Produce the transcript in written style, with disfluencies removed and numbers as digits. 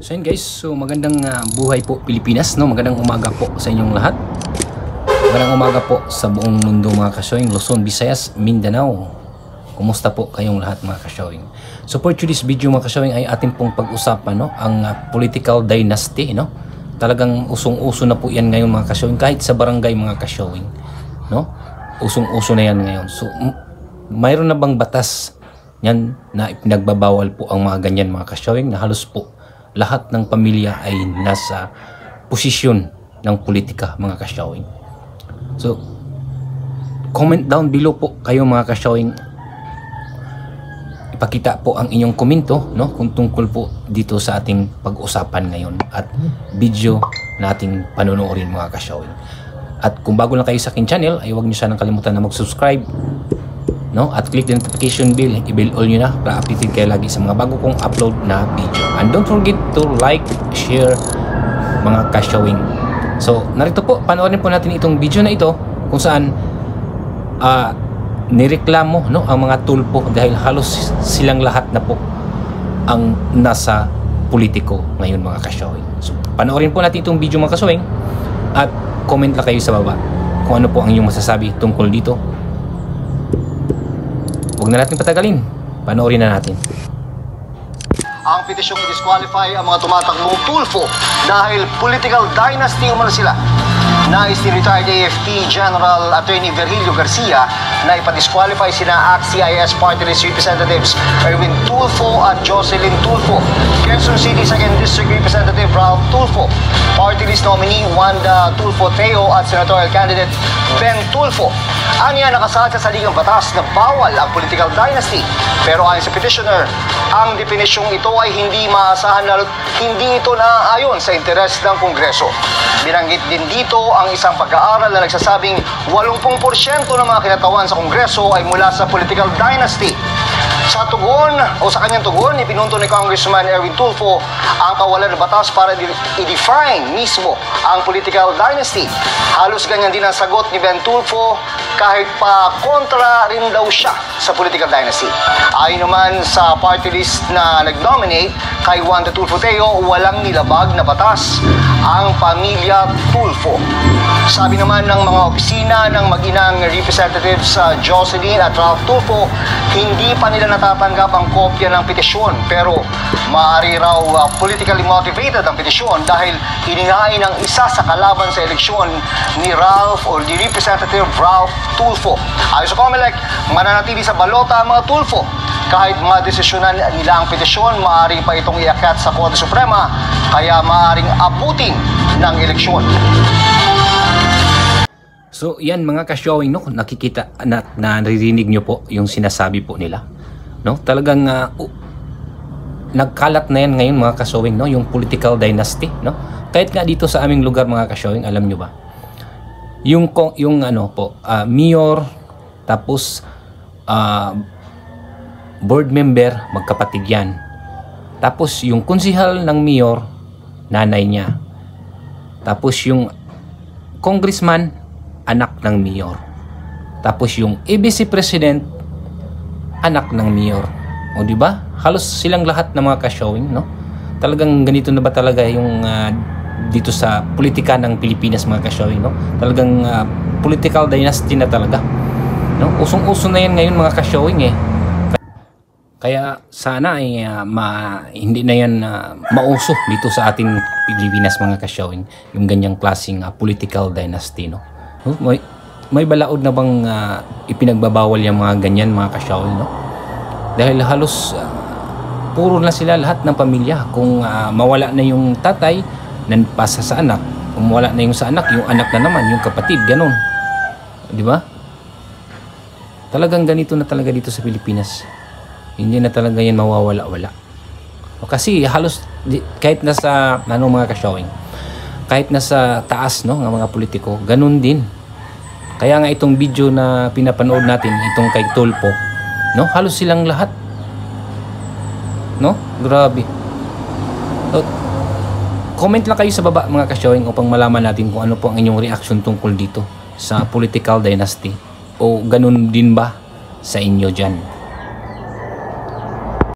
So yun guys, so magandang buhay po Pilipinas, no? Magandang umaga po sa inyong lahat. Magandang umaga po sa buong mundo mga kasyawing, Luzon, Visayas, Mindanao. Kumusta po kayong lahat mga kasyawing? So for today's video mga kasyawing ay ating pong pag-usapan, no? Ang political dynasty, no? Talagang usong-uso na po yan ngayon mga kasyawing, kahit sa barangay mga kasyawing, no? Usong-uso na yan ngayon. So mayroon na bang batas yan na pinagbabawal po ang mga ganyan mga kasyawing, na halos po lahat ng pamilya ay nasa posisyon ng politika mga kasyawing? So comment down below po kayo mga kasyawing, ipakita po ang inyong komento, no, kung tungkol po dito sa ating pag-usapan ngayon at video nating panonoorin mga kasyawing. At kung bago lang kayo sa aking channel ay huwag niyo sanang kalimutan na mag-subscribe, no, at click the notification bell, i-bell all nyo na para updated kayo lagi sa mga bago kong upload na video. And don't forget to like, share mga kasyawing. So narito po, panoorin po natin itong video na ito kung saan nireklamo, no, ang mga tulpo dahil halos silang lahat na po ang nasa politiko ngayon mga kasyawing. So panoorin po natin itong video mga kasyawing at comment lang kayo sa baba kung ano po ang inyong masasabi tungkol dito. Huwag na natin patagalin, panoorin na natin. Ang petisyong i-disqualify ang mga tumatakbong tulfo dahil political dynasty umano sila. Nais ni retired AFP General Attorney Virgilio Garcia na ipa-disqualify sina ACT-CIS Party List Representatives Erwin Tulfo at Jocelyn Tulfo, Quezon City 2nd District Representative Ralph Tulfo, Party List nominee Wanda Tulfo Teo at Senatorial Candidate Ben Tulfo. Aniya nakasaad sa saligang batas na bawal ang political dynasty, pero ayon sa petitioner, ang definisyong ito ay hindi maasahan lalo't hindi ito naaayon sa interes ng Kongreso. Binanggit din dito ang isang pag-aaral na nagsasabing 80% ng mga kinatawan sa Kongreso ay mula sa political dynasty. Sa tugon o sa kanyang tugon, ipinunto ni Congressman Erwin Tulfo ang kawalan ng batas para i-define mismo ang political dynasty. Halos ganyan din ang sagot ni Ben Tulfo kahit pa kontra rin daw siya sa political dynasty. Ayon naman sa party list na nag-nominate kay Wanda Tulfo Teo, walang nilabag na batas ang pamilya Tulfo. Sabi naman ng mga opisina ng mag-inang representatives Jocelyn at Ralph Tulfo, hindi pa nila natatanggap ang kopya ng petisyon, pero maaari raw politically motivated ang petisyon dahil iningain ang isa sa kalaban sa eleksyon ni Ralph o ni Representative Ralph Tulfo. Ayon sa COMELEC, mananatili sa balota ang mga Tulfo. Kahit madesisyonan nila ang petisyon, maaari pa itong iakyat sa Korte Suprema, kaya maaaring abutin ng eleksyon. So yan mga kasyawing, no, nakikita na naririnig nyo po yung sinasabi po nila, no? Talagang nagkalat na yan ngayon mga kasyawing, no, yung political dynasty, no? Kahit nga dito sa aming lugar mga kasyawing, alam nyo ba, yung ano po, mayor, tapos board member, magkapatid yan. Tapos yung konsihal ng mayor, nanay niya. Tapos yung congressman, anak ng mayor. Tapos yung ABC president, anak ng mayor. O di ba? Halos silang lahat ng mga kasyawing, no? Talagang ganito na ba talaga yung dito sa politika ng Pilipinas mga kasyawing, no? Talagang political dynasty na talaga, no? Usong-uso na yan ngayon mga kasyawing eh. Kaya sana ay hindi na yan mauso dito sa ating Pilipinas mga kasyawing, yung ganyang klaseng political dynasty, no? May balaod na bang ipinagbabawal yung mga ganyan mga kasyawing, no? Dahil halos puro na sila lahat ng pamilya. Kung mawala na yung tatay, nanpasa sa anak. Kung mawala na yung sa anak, yung anak na naman, yung kapatid, ganun. Di ba? Talagang ganito na talaga dito sa Pilipinas. Hindi na talaga yan mawawala-wala. Kasi halos kahit nasa mga kasyawing, kahit nasa taas, no, ng mga politiko, ganun din. Kaya nga itong video na pinapanood natin, itong kay Tulfo, no, halos silang lahat, no, grabe. So, comment lang kayo sa baba mga kasyawing upang malaman natin kung ano po ang inyong reaction tungkol dito sa political dynasty, o ganun din ba sa inyo dyan.